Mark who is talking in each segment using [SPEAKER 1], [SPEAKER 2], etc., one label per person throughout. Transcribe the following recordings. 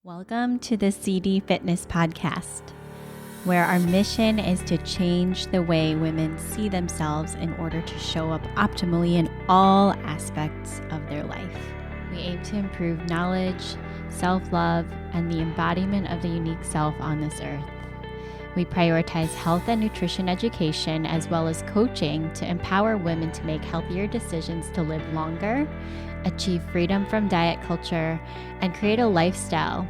[SPEAKER 1] Welcome to the CD Fitness Podcast, where our mission is to change the way women see themselves in order to show up optimally in all aspects of their life. We aim to improve knowledge, self-love, and the embodiment of the unique self on this earth. We prioritize health and nutrition education as well as coaching to empower women to make healthier decisions to live longer, achieve freedom from diet culture, and create a lifestyle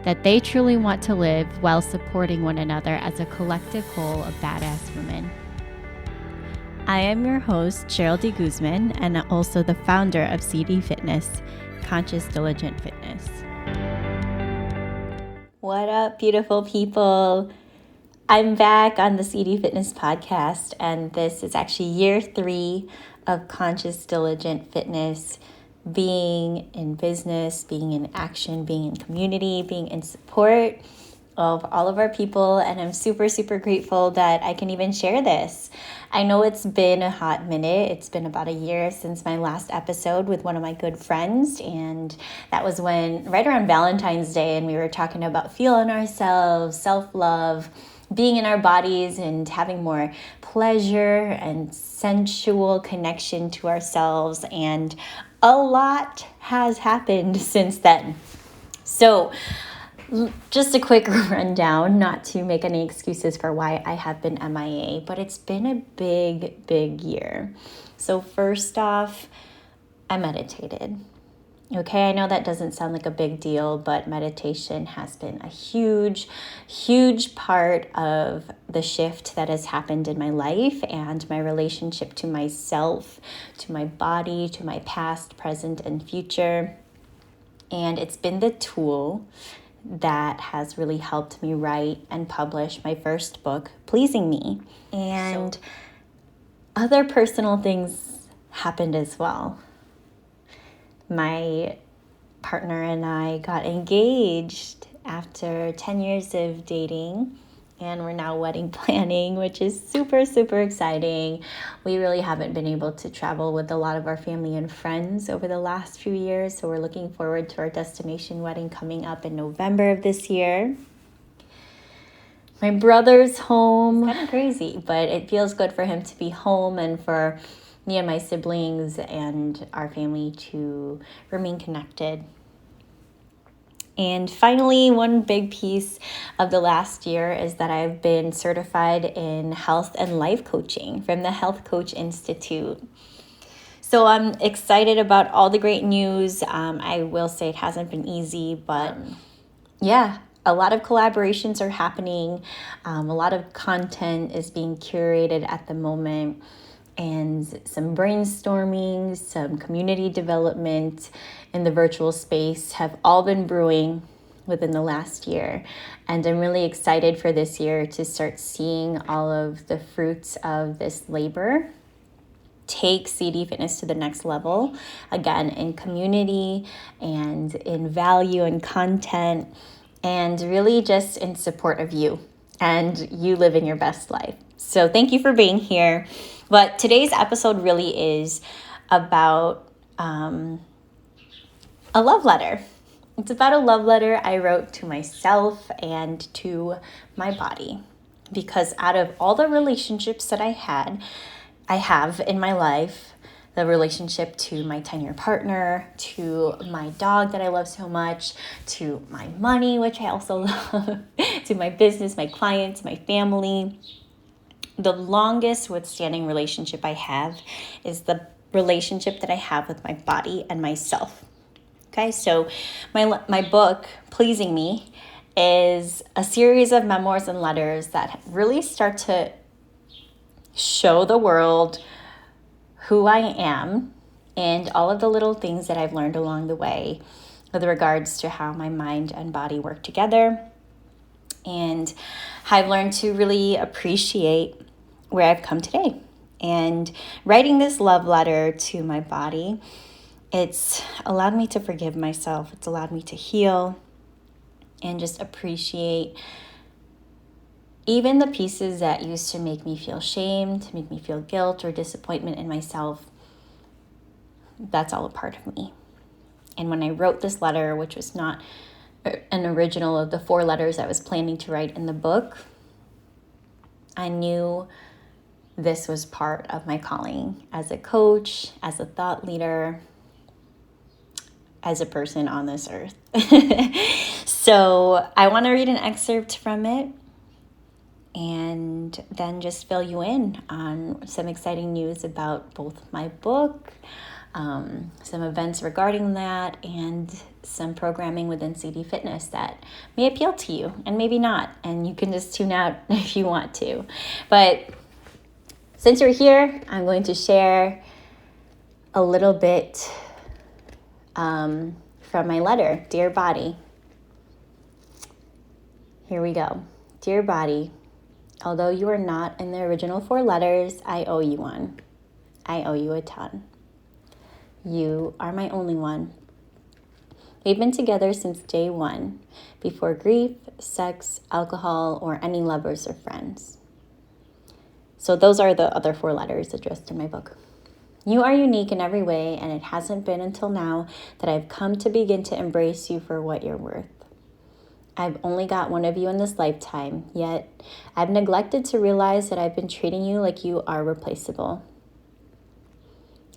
[SPEAKER 1] that they truly want to live while supporting one another as a collective whole of badass women. I am your host, Cheryl D. Guzman, and also the founder of CD Fitness, Conscious Diligent Fitness. What up, beautiful people? I'm back on the CD Fitness Podcast, and this is actually year 3 of Conscious Diligent Fitness, being in business, being in action, being in community, being in support of all of our people. And I'm super, super grateful that I can even share this. I know it's been a hot minute. It's been about a year since my last episode with one of my good friends. And that was right around Valentine's Day, and we were talking about feeling ourselves, self-love, being in our bodies and having more pleasure and sensual connection to ourselves. And a lot has happened since then. So just a quick rundown, not to make any excuses for why I have been MIA, but it's been a big, big year. So first off, I meditated. Okay, I know that doesn't sound like a big deal, but meditation has been a huge, huge part of the shift that has happened in my life and my relationship to myself, to my body, to my past, present, and future. And it's been the tool that has really helped me write and publish my first book, Pleasing Me. And other personal things happened as well. My partner and I got engaged after 10 years of dating, and we're now wedding planning, which is super, super exciting. We really haven't been able to travel with a lot of our family and friends over the last few years, so we're looking forward to our destination wedding coming up in November of this year. My brother's home. It's kind of crazy, but it feels good for him to be home and for me and my siblings and our family to remain connected. And finally, one big piece of the last year is that I've been certified in health and life coaching from the Health Coach Institute. So I'm excited about all the great news. I will say it hasn't been easy, but a lot of collaborations are happening. A lot of content is being curated at the moment. And some brainstorming, some community development in the virtual space have all been brewing within the last year. And I'm really excited for this year to start seeing all of the fruits of this labor take CD Fitness to the next level, again, in community and in value and content, and really just in support of you and you living your best life. So thank you for being here. But today's episode really is about a love letter. It's about a love letter I wrote to myself and to my body. Because out of all the relationships that I have in my life, the relationship to my 10-year partner, to my dog that I love so much, to my money, which I also love, to my business, my clients, my family, the longest withstanding relationship I have is the relationship that I have with my body and myself. Okay, so my book, Pleasing Me, is a series of memoirs and letters that really start to show the world who I am and all of the little things that I've learned along the way with regards to how my mind and body work together. And I've learned to really appreciate where I've come today. And writing this love letter to my body, it's allowed me to forgive myself. It's allowed me to heal and just appreciate even the pieces that used to make me feel shame, to make me feel guilt or disappointment in myself. That's all a part of me. And when I wrote this letter, which was not an original of the 4 letters I was planning to write in the book, I knew this was part of my calling as a coach, as a thought leader, as a person on this earth. So I want to read an excerpt from it and then just fill you in on some exciting news about both my book, some events regarding that, and some programming within CD Fitness that may appeal to you and maybe not. And you can just tune out if you want to. But since you're here, I'm going to share a little bit from my letter, Dear Body. Here we go. Dear Body, although you are not in the original 4 letters, I owe you one. I owe you a ton. You are my only one. We've been together since day 1, before grief, sex, alcohol, or any lovers or friends. So those are the other 4 letters addressed in my book. You are unique in every way, and it hasn't been until now that I've come to begin to embrace you for what you're worth. I've only got one of you in this lifetime, yet I've neglected to realize that I've been treating you like you are replaceable.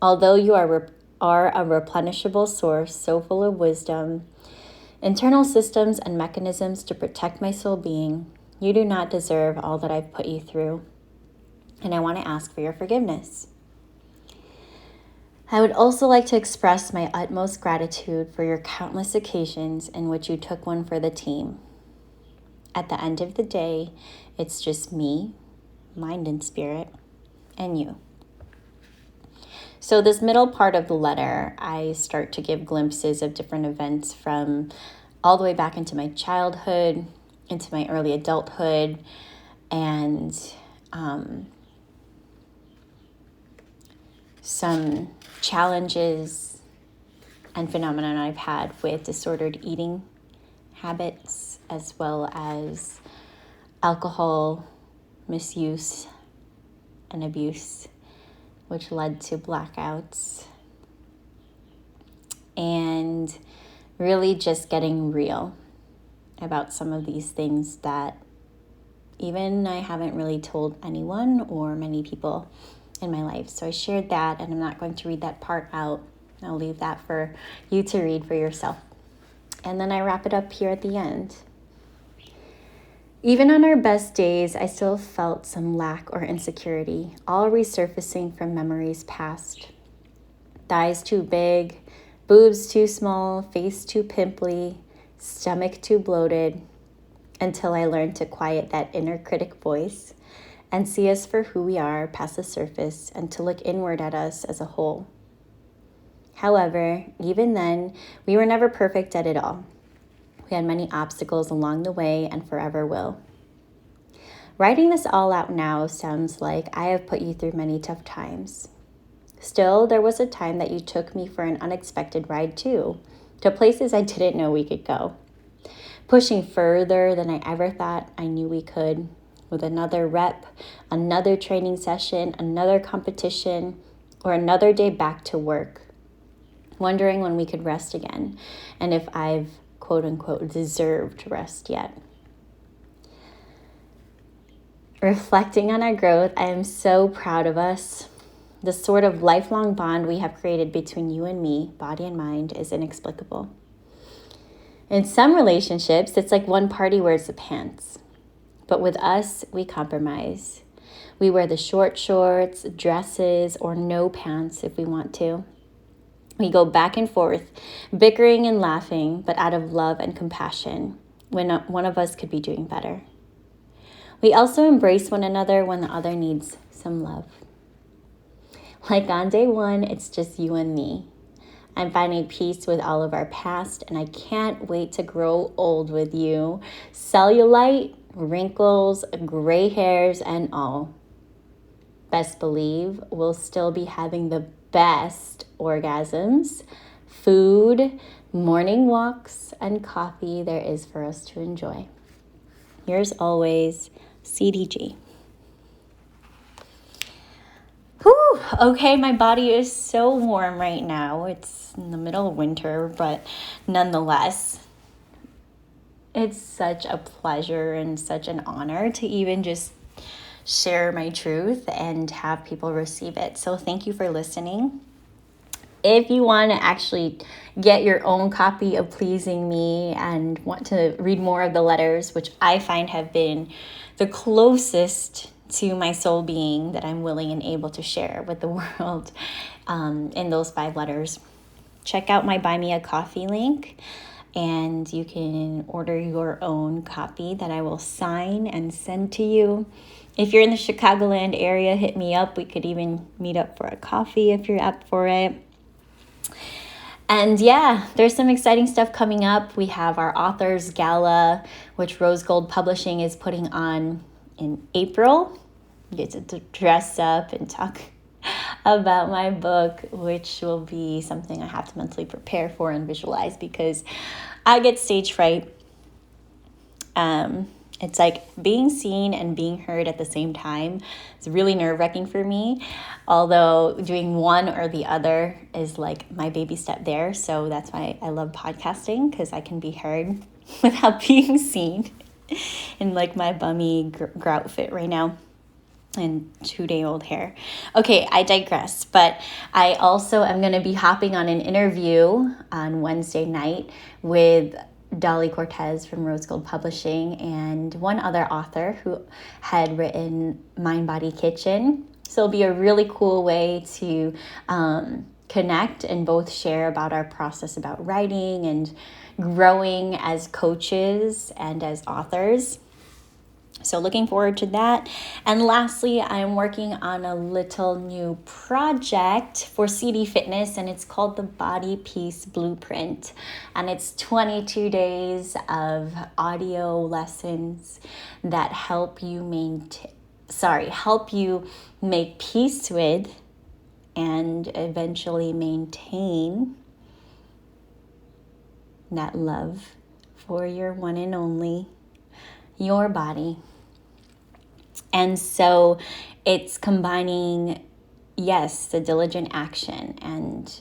[SPEAKER 1] Although you are a replenishable source so full of wisdom, internal systems, and mechanisms to protect my soul being, you do not deserve all that I've put you through, and I want to ask for your forgiveness. I would also like to express my utmost gratitude for your countless occasions in which you took one for the team. At the end of the day, it's just me, mind and spirit, and you. So this middle part of the letter, I start to give glimpses of different events from all the way back into my childhood, into my early adulthood, and some challenges and phenomenon I've had with disordered eating habits, as well as alcohol misuse and abuse, which led to blackouts, and really just getting real about some of these things that even I haven't really told anyone or many people in my life. So I shared that, and I'm not going to read that part out. I'll leave that for you to read for yourself. And then I wrap it up here at the end. Even on our best days, I still felt some lack or insecurity, all resurfacing from memories past. Thighs too big, boobs too small, face too pimply, stomach too bloated, until I learned to quiet that inner critic voice and see us for who we are past the surface, and to look inward at us as a whole. However, even then, we were never perfect at it all. We had many obstacles along the way and forever will. Writing this all out now sounds like I have put you through many tough times. Still, there was a time that you took me for an unexpected ride too, to places I didn't know we could go. Pushing further than I ever thought I knew we could, with another rep, another training session, another competition, or another day back to work, wondering when we could rest again, and if I've, quote unquote, deserved rest yet. Reflecting on our growth, I am so proud of us. The sort of lifelong bond we have created between you and me, body and mind, is inexplicable. In some relationships, it's like one party wears the pants. But with us, we compromise. We wear the short shorts, dresses, or no pants if we want to. We go back and forth, bickering and laughing, but out of love and compassion, when one of us could be doing better. We also embrace one another when the other needs some love. Like on day 1, it's just you and me. I'm finding peace with all of our past, and I can't wait to grow old with you. Cellulite, wrinkles, gray hairs, and all. Best believe we'll still be having the best orgasms, food, morning walks, and coffee there is for us to enjoy. Yours always, CDG. Whew, okay, my body is so warm right now. It's in the middle of winter, but nonetheless, It's such a pleasure and such an honor to even just share my truth and have people receive it. So thank you for listening. If you want to actually get your own copy of Pleasing Me and want to read more of the letters, which I find have been the closest to my soul being that I'm willing and able to share with the world in those 5 letters, check out my Buy Me a Coffee link, and you can order your own copy that I will sign and send to you. If you're in the Chicagoland area, hit me up. We could even meet up for a coffee if you're up for it. And yeah, there's some exciting stuff coming up. We have our Authors Gala, which Rose Gold Publishing is putting on in April. You get to dress up and talk about my book, which will be something I have to mentally prepare for and visualize because I get stage fright. It's like being seen and being heard at the same time. It's really nerve-wracking for me, although doing one or the other is like my baby step there. So that's why I love podcasting, because I can be heard without being seen in like my bummy grout fit right now and 2-day-old hair. Okay, I digress, but I also am going to be hopping on an interview on Wednesday night with Dolly Cortez from Rose Gold Publishing and one other author who had written Mind Body Kitchen. So it'll be a really cool way to connect and both share about our process about writing and growing as coaches and as authors. So looking forward to that. And lastly, I'm working on a little new project for CD Fitness, and it's called the Body Peace Blueprint. And it's 22 days of audio lessons that help you make peace with and eventually maintain that love for your one and only, your body. And so it's combining, yes, the diligent action and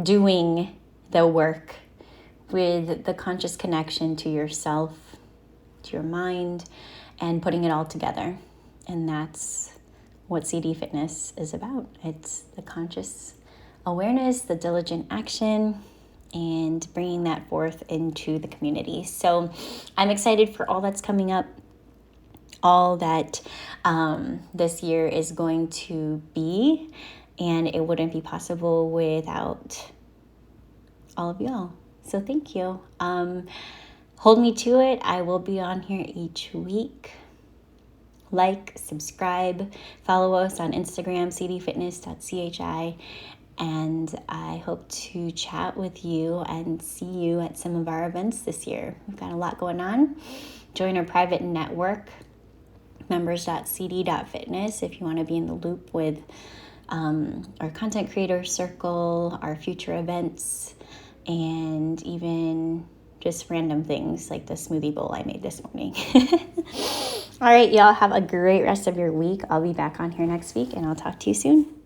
[SPEAKER 1] doing the work with the conscious connection to yourself, to your mind, and putting it all together. And that's what CD Fitness is about. It's the conscious awareness, the diligent action, and bringing that forth into the community. So I'm excited for all that's coming up, all that this year is going to be, and it wouldn't be possible without all of y'all. So thank you. Hold me to it. I will be on here each week. Like, subscribe, follow us on Instagram, cdfitness.chi. And I hope to chat with you and see you at some of our events this year. We've got a lot going on. Join our private network, members.cd.fitness, if you want to be in the loop with our content creator circle, our future events, and even just random things like the smoothie bowl I made this morning. All right, y'all, have a great rest of your week. I'll be back on here next week, and I'll talk to you soon.